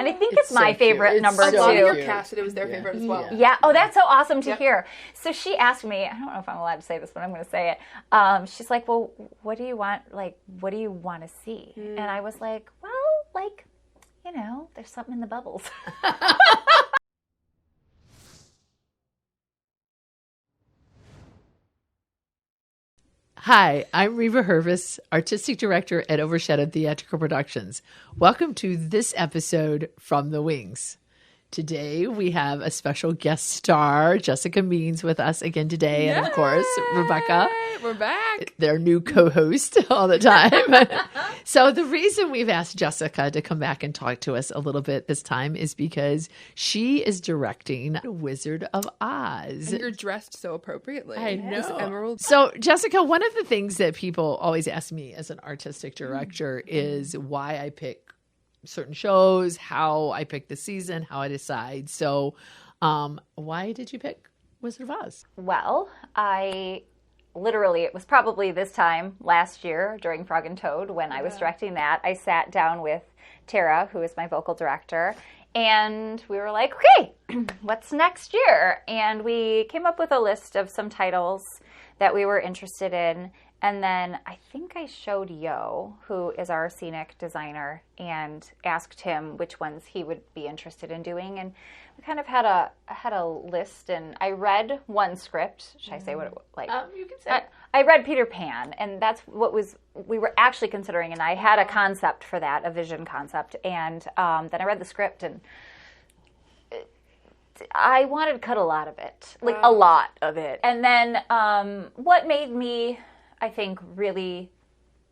And I think it's my favorite number I too. love your cast, and it was their favorite as well. Yeah. Oh, that's so awesome to hear. So she asked me, I don't know if I'm allowed to say this, but I'm going to say it. She's like, well, what do you want? Like, what do you want to see? And I was like, well, like, you know, there's something in the bubbles. Hi, I'm Reva Hervis, Artistic Director at Overshadowed Theatrical Productions. Welcome to this episode from the Wings. Today we have a special guest star, Jessica Means, with us again today. And of course, Rebecca. We're back. Their new co-host all the time. So the reason we've asked Jessica to come back and talk to us a little bit this time is because she is directing Wizard of Oz. And you're dressed so appropriately. I know. This emerald. So, Jessica, one of the things that people always ask me as an artistic director is why I pick certain shows, how I pick the season, how I decide. So, why did you pick Wizard of Oz? Well, it was probably this time last year during Frog and Toad when I was directing that. I sat down with Tara, who is my vocal director, and we were like, okay, what's next year? And we came up with a list of some titles that we were interested in. And then I think I showed Yo, who is our scenic designer, and asked him which ones he would be interested in doing. And we kind of had a list, and I read one script. Should I say what it was like? You can say. I read Peter Pan, and that's what we were actually considering. And I had a concept for that, a vision concept. And then I read the script, and I wanted to cut a lot of it, like a lot of it. And then what made me, I think, really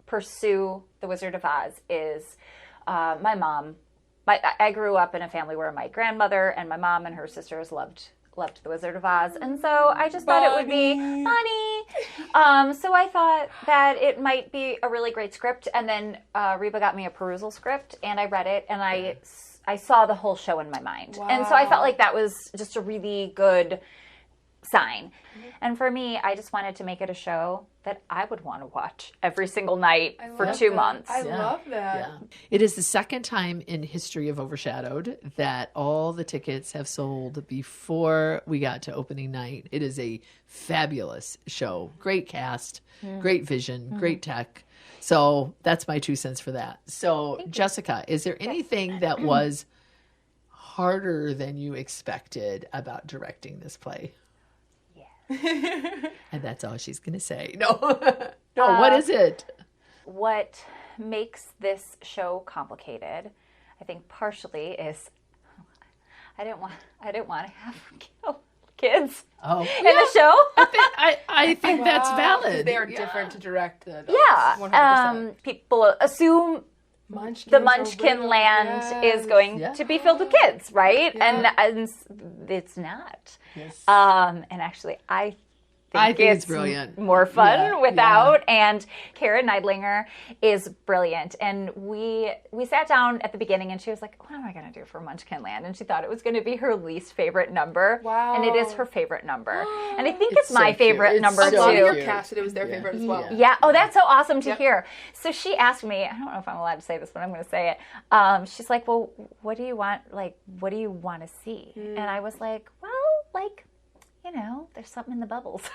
pursue The Wizard of Oz is my mom. I grew up in a family where my grandmother and my mom and her sisters loved The Wizard of Oz. And so I just thought it would be funny. So I thought that it might be a really great script. And then Reba got me a perusal script, and I read it, and I saw the whole show in my mind. Wow. And so I felt like that was just a really good sign. And for me, I just wanted to make it a show that I would want to watch every single night for 2 months. I love that. Yeah. It is the second time in history of Overshadowed that all the tickets have sold before we got to opening night. It is a fabulous show. Great cast, great vision, great tech. So that's my 2 cents for that. So, Jessica, is there anything that was harder than you expected about directing this play? And that's all she's going to say. No, what is it? What makes this show complicated, I think partially is I didn't want to have kids in the show. I think that's valid. They are different to direct. Yeah. 100%. People assume the Munchkin land is going to be filled with kids, right? Yeah. And it's not. Yes. And actually, I think it's brilliant. More fun without. Yeah. And Karen Neidlinger is brilliant. And we sat down at the beginning, and she was like, what am I going to do for Munchkin Land? And she thought it was going to be her least favorite number. Wow. And it is her favorite number. And I think it's my favorite number, too. I love your cast. It was their favorite as well. Yeah. Oh, that's so awesome to hear. So she asked me, I don't know if I'm allowed to say this, but I'm going to say it. She's like, well, what do you want? Like, what do you want to see? And I was like, well, like, you know, there's something in the bubbles. So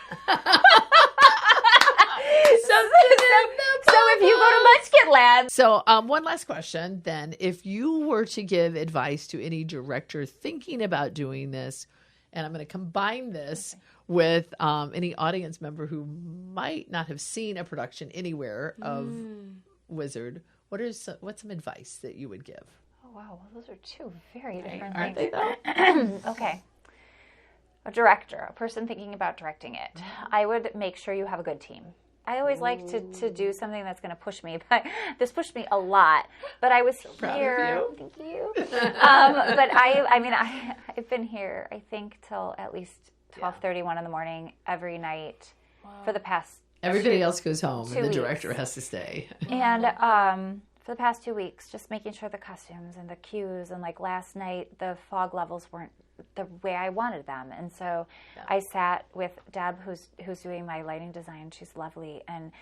if you go to Munchkin Land. So one last question then. If you were to give advice to any director thinking about doing this, and I'm going to combine this with any audience member who might not have seen a production anywhere of Wizard, what's some advice that you would give? Oh, wow. Well, those are 2 very different things. Aren't they, though? Okay. A director, a person thinking about directing it, I would make sure you have a good team. I always like to do something that's going to push me, but this pushed me a lot. But I was here. Thank you. But I've been here, I think, till at least 12:31 in the morning every night for the past. Everybody else goes home, and the weeks. director has to stay. And for the past 2 weeks, just making sure the costumes and the cues, and like last night, the fog levels weren't the way I wanted them. And so I sat with Deb, who's doing my lighting design. She's lovely. And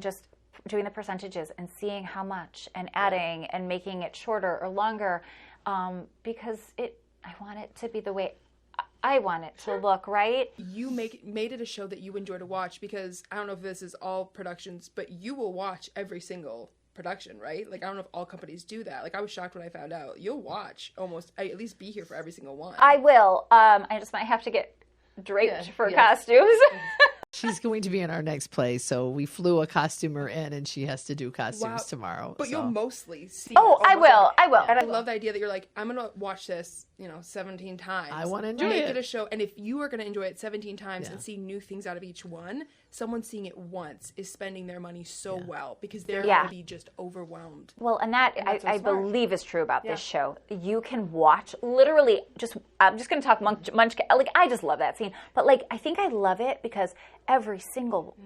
just doing the percentages and seeing how much and adding and making it shorter or longer, because I want it to be the way I want it to look, right? You made it a show that you enjoy to watch, because I don't know if this is all productions, but you will watch every single production, right? Like, I don't know if all companies do that. Like, I was shocked when I found out. You'll watch at least be here for every single one. I will. I just might have to get draped for costumes. She's going to be in our next play, so we flew a costumer in, and she has to do costumes tomorrow. But you'll mostly see. I will. And I love the idea that you're like, I'm gonna watch this, 17 times. I want to enjoy Make it. it a show, and if you are gonna enjoy it 17 times and see new things out of each one, someone seeing it once is spending their money so well, because they're gonna be just overwhelmed. Well, and that I believe is true about this show. You can watch literally I'm just going to talk Munchkin. Like, I just love that scene. But like, I think I love it because every single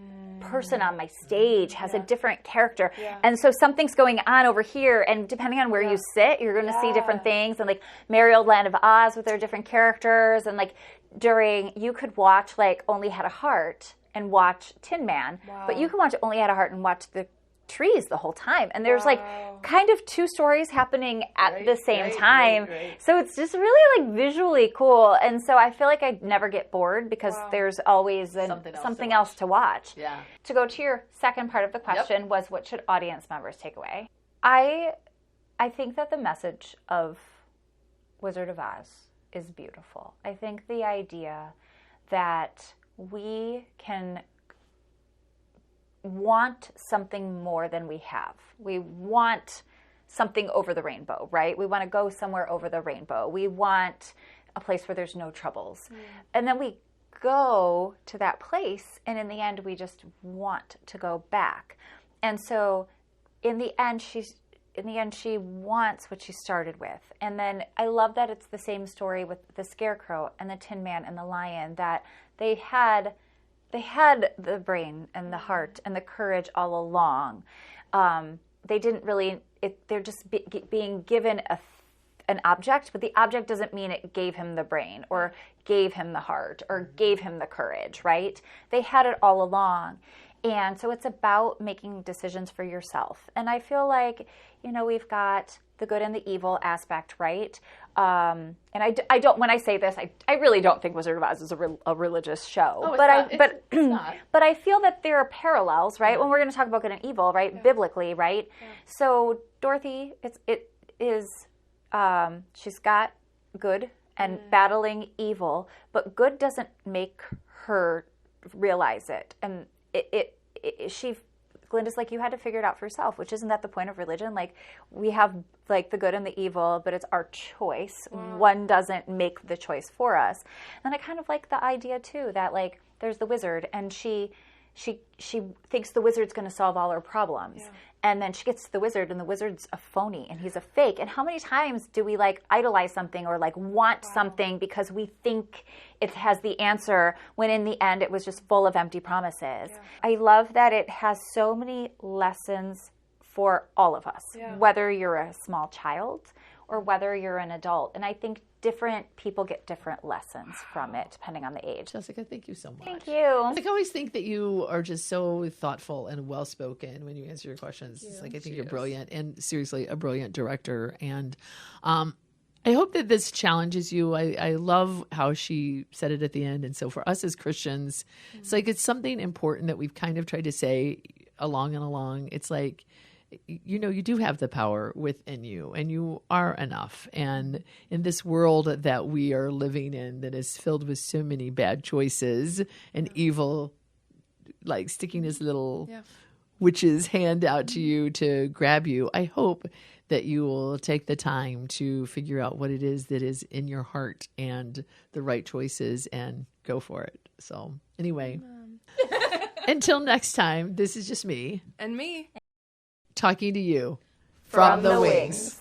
person on my stage has a different character. Yeah. And so something's going on over here, and depending on where you sit, you're going to see different things. And like Merry Old Land of Oz with their different characters, and like you could watch like Only Had a Heart and watch Tin Man, but you can watch Only Had a Heart and watch the trees the whole time, and there's like kind of two stories happening at the same time. So it's just really like visually cool, and so I feel like I never get bored because there's always something else to watch. Yeah. To go to your second part of the question was, what should audience members take away? I think that the message of Wizard of Oz is beautiful. I think the idea that we can want something more than we have. We want something over the rainbow, right? We want to go somewhere over the rainbow. We want a place where there's no troubles. And then we go to that place, and in the end, we just want to go back. And so in the end, she wants what she started with. And then I love that it's the same story with the Scarecrow and the Tin Man and the Lion, that they had the brain and the heart and the courage all along. They didn't really, they're just being given an object, but the object doesn't mean it gave him the brain or gave him the heart or gave him the courage, right? They had it all along. And so it's about making decisions for yourself. And I feel like, we've got the good and the evil aspect, right? And I don't, when I say this, I really don't think Wizard of Oz is a religious show. Oh, it's not. But I feel that there are parallels, right? When we're going to talk about good and evil, right? Biblically, right? So Dorothy, she's got good and battling evil, but good doesn't make her realize it. And Glinda's like, you had to figure it out for yourself, which isn't that the point of religion? Like, we have like the good and the evil, but it's our choice. One doesn't make the choice for us. And I kind of like the idea too, that like there's the wizard, and she thinks the wizard's going to solve all her problems. And then she gets to the wizard, and the wizard's a phony and he's a fake. And how many times do we like idolize something or like want something because we think it has the answer, when in the end it was just full of empty promises? I love that it has so many lessons for all of us, whether you're a small child or whether you're an adult. And I think different people get different lessons from it, depending on the age. Jessica, thank you so much. Thank you. I always think that you are just so thoughtful and well-spoken when you answer your questions. It's like, I think you're brilliant, and seriously, a brilliant director. And I hope that this challenges you. I love how she said it at the end. And so for us as Christians, it's like, it's something important that we've kind of tried to say along and along. It's like, you do have the power within you, and you are enough. And in this world that we are living in, that is filled with so many bad choices and evil, like sticking his little witch's hand out to you to grab you, I hope that you will take the time to figure out what it is that is in your heart and the right choices and go for it. So anyway, until next time, this is just me. And me. Talking to you from the wings.